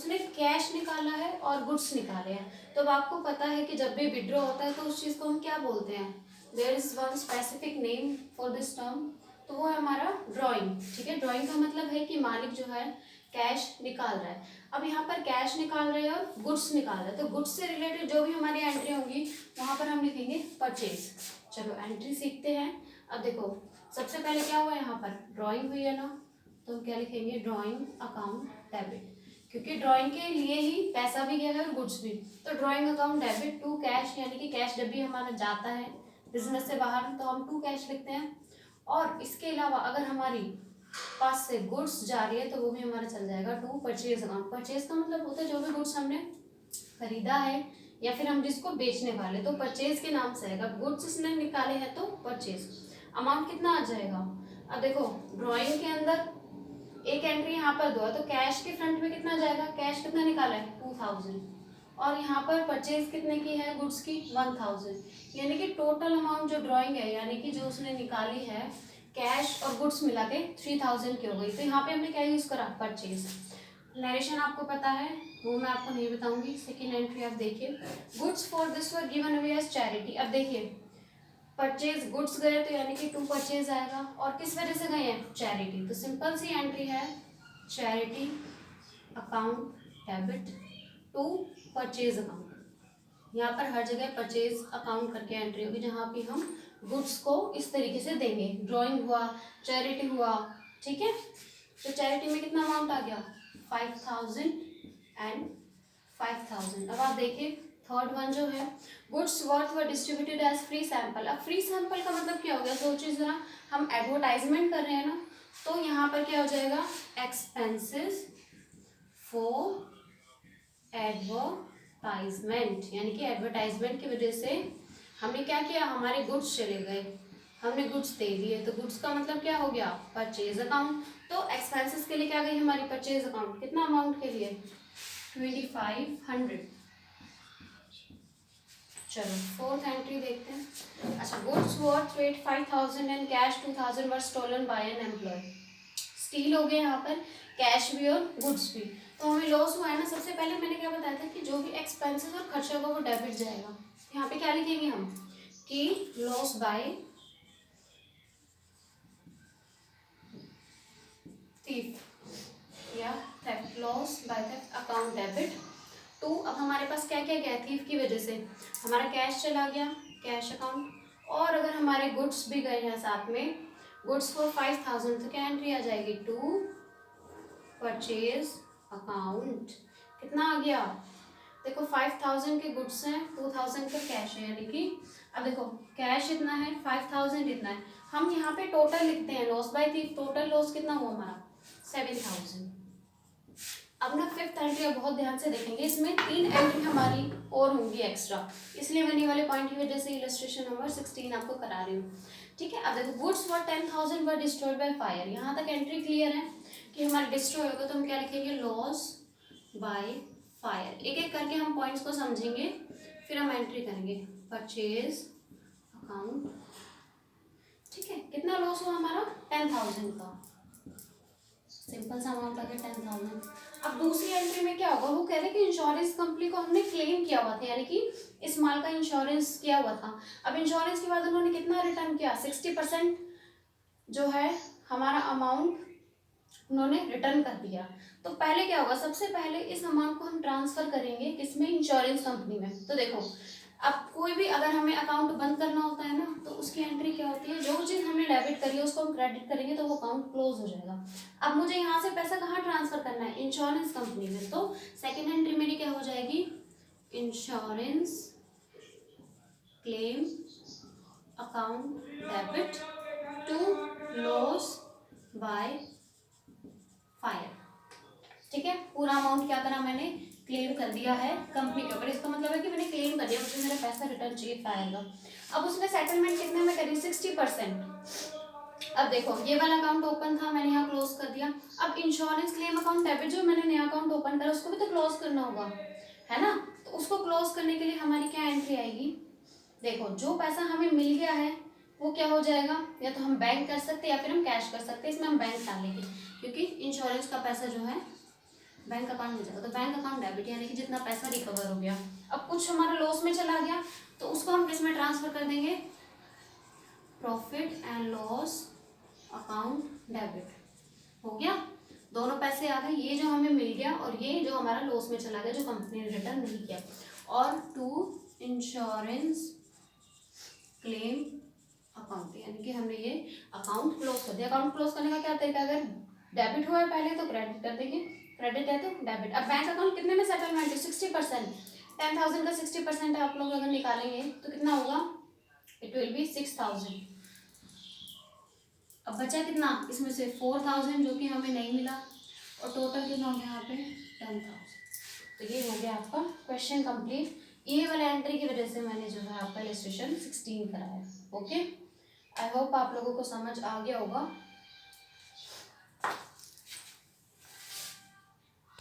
उसने कैश निकाला है और गुड्स निकाले हैं। तो अब आपको पता है कि जब भी विड्रॉ होता है तो उस चीज़ को हम क्या बोलते हैं, there is one specific name for this term, तो वो है हमारा ड्रॉइंग। ठीक है, ड्रॉइंग का मतलब है कि मालिक जो है कैश निकाल रहा है। अब यहाँ पर कैश निकाल रहे हैं और गुड्स निकाल रहे हैं, तो गुड्स से रिलेटेड जो भी हमारी एंट्री होंगी वहाँ पर हम लिखेंगे परचेज। चलो एंट्री सीखते हैं। अब देखो सबसे पहले क्या हुआ, यहाँ पर ड्राइंग हुई है ना, तो हम क्या लिखेंगे, ड्राइंग अकाउंट डेबिट, क्योंकि ड्राइंग के लिए ही पैसा भी गया है और गुड्स भी। तो drawing account debit to cash, यानी कि कैश जब भी हमारा जाता है बिजनेस से बाहर तो हम टू कैश लिखते हैं। और इसके अलावा अगर हमारी पास से गुड्स जा रही है तो वो भी हमारा चल जाएगा टू परचेज अकाउंट। परचेज का मतलब होता है जो भी गुड्स हमने खरीदा है या फिर हम जिसको बेचने वाले, तो परचेज के नाम से आएगा। गुड्स इसने निकाले हैं तो परचेज। अमाउंट कितना आ जाएगा, अब देखो ड्राइंग के अंदर एक एंट्री यहाँ पर दो है, तो कैश के फ्रंट में कितना जाएगा, कैश कितना निकाला है 2000, और यहाँ पर परचेज कितने की है, गुड्स की 1000, यानी कि टोटल अमाउंट जो ड्राइंग है यानी कि जो उसने निकाली है कैश और गुड्स मिला के 3000 की हो गई। तो यहाँ पे हमने क्या यूज करा, परचेज। नरेशन आपको पता है वो मैं आपको नहीं बताऊंगी। सेकेंड एंट्री आप देखिए, goods for this were given away as charity. अब देखिए परचेज गुड्स गए तो यानी कि टू परचेज आएगा, और किस वजह से गए हैं, चैरिटी। तो सिंपल सी एंट्री है charity account debit to purchase account. यहाँ पर हर जगह परचेज अकाउंट करके एंट्री होगी जहाँ पे हम गुड्स को इस तरीके से देंगे। ड्राइंग हुआ, चैरिटी हुआ, ठीक है। तो चैरिटी में कितना अमाउंट आ गया 5000 एंड 5000। अब आप देखिए थर्ड वन जो है, goods worth were distributed as free sample. अब फ्री सैंपल का मतलब क्या हो गया, सोचिए जरा, हम एडवर्टाइजमेंट कर रहे हैं ना, तो यहाँ पर क्या हो जाएगा, एक्सपेंसेस फॉर एडवर्टाइजमेंट, यानी कि एडवर्टाइजमेंट की वजह से हमने क्या किया, हमारे गुड्स चले गए, हमने गुड्स दे दिए, तो गुड्स का मतलब क्या हो गया, परचेज अकाउंट। तो एक्सपेंसेस के लिए क्या गई हमारी परचेज अकाउंट, कितना अमाउंट के लिए 2500। चलो फोर्थ एंट्री देखते हैं। अच्छा, goods worth 5000 and cash 2000 were stolen by an employee. Steal हो गया यहाँ पर, कैश भी और गुड्स भी। तो हमें लॉस हुआ है ना, सबसे पहले मैंने क्या बताया था कि जो भी एक्सपेंसेस और खर्चा होगा वो डेबिट जाएगा। यहाँ पे क्या लिखेंगे हम कि लॉस बाय थीफ या theft, loss by theft account debit to. अब हमारे पास क्या क्या गया थीफ की वजह से, हमारा कैश चला गया कैश अकाउंट, और अगर हमारे गुड्स भी गए हैं साथ में, गुड्स फॉर 5000, तो क्या एंट्री आ जाएगी टू परचेज अकाउंट। कितना आ गया, देखो 5000 के गुड्स हैं, 2000 का कैश है, यानी कि अब देखो कैश इतना है 5000 इतना है, हम यहाँ पे टोटल लिखते हैं loss by thief, total loss कितना हुआ हमारा 7000। अब ना फिफ्थ एंट्री अब बहुत ध्यान से देखेंगे, इसमें 3 एंट्री हमारी और होंगी एक्स्ट्रा, इसलिए मैंने वाले पॉइंट की वजह से इलस्ट्रेशन नंबर 16 आपको करा रही हूँ। ठीक है, अब देखो goods for 10,000 were destroyed by fire. यहाँ तक एंट्री क्लियर है कि हमारा डिस्ट्रॉय होगा, तो हम क्या लिखेंगे लॉस बाय फायर। एक एक करके हम पॉइंट्स को समझेंगे फिर हम एंट्री करेंगे। परचेज अकाउंट, ठीक है, कितना लॉस हुआ हमारा 10,000 का, सिंपल सा अमाउंट आ गया 10,000। अब दूसरी एंट्री में क्या होगा, वो कह रहे हैं कि इंश्योरेंस कंपनी को हमने क्लेम किया हुआ था, यानी कि इस माल का इंश्योरेंस किया हुआ था। अब इंश्योरेंस के बाद उन्होंने कितना रिटर्न किया, 60% जो है हमारा अमाउंट उन्होंने रिटर्न कर दिया। तो पहले क्या होगा, सबसे पहले इस अमाउंट को हम ट्रांसफर करेंगे किसमें, इंश्योरेंस कंपनी में। तो देखो अब कोई भी अगर हमें अकाउंट बंद करना होता है ना, तो उसकी एंट्री क्या होती है, जो चीज़ हमने डेबिट करी है उसको हम क्रेडिट करेंगे तो वो अकाउंट क्लोज हो जाएगा। अब मुझे यहाँ से पैसा कहाँ ट्रांसफर करना है, इंश्योरेंस कंपनी में, तो सेकेंड एंट्री मेरी क्या हो जाएगी, insurance claim account debit to loss by fire. ठीक है, पूरा अमाउंट क्या करा मैंने, क्लेम कर दिया है कंपनी के ऊपर, इसका मतलब है कि मैंने क्लेम कर दिया, मुझे मेरा पैसा रिटर्न चाहिए फायर का। अब उसमें सेटलमेंट कितने में करी, 60%। अब देखो ये वाला अकाउंट ओपन था, मैंने यहाँ क्लोज कर दिया। अब इंश्योरेंस क्लेम अकाउंट डेबिट जो मैंने नया अकाउंट ओपन करा उसको भी तो क्लोज करना होगा, है ना। तो उसको क्लोज करने के लिए हमारी क्या एंट्री आएगी, देखो जो पैसा हमें मिल गया है वो क्या हो जाएगा, या तो हम बैंक कर सकते हैं या फिर हम कैश कर सकते हैं, इसमें हम बैंक डालेंगे क्योंकि इंश्योरेंस का पैसा जो है बैंक अकाउंट में जाएगा, तो बैंक अकाउंट डेबिट यानी कि जितना पैसा रिकवर हो गया। अब कुछ हमारा लॉस में चला गया तो उसको हम किस में ट्रांसफर कर देंगे, profit and loss account debit. हो गया, दोनों पैसे आ गए, ये जो हमें मिल गया और ये जो हमारा लॉस में चला गया जो कंपनी ने रिटर्न नहीं किया। और टू इंश्योरेंस क्लेम अकाउंट, यानी कि हमने ये अकाउंट क्लोज कर दिया। अकाउंट क्लोज करने का क्या तरीका, अगर डेबिट हुआ है पहले तो क्रेडिट कर देंगे, क्रेडिट है तो डेबिट। अब बैंक अकाउंट कितने में सेटलमेंट है, 60%, 10,000 का 60% आप लोग अगर निकालेंगे तो कितना होगा, इट विल बी 6,000। अब बचा कितना इसमें से 4,000 जो कि हमें नहीं मिला, और टोटल कितना हो गया यहाँ पे 10,000। तो ये हो गया आपका क्वेश्चन कंप्लीट। ये वाला एंट्री की वजह से मैंने जो है आपका इलस्ट्रेशन 16 कराया। ओके, आई होप आप लोगों को समझ आ गया होगा।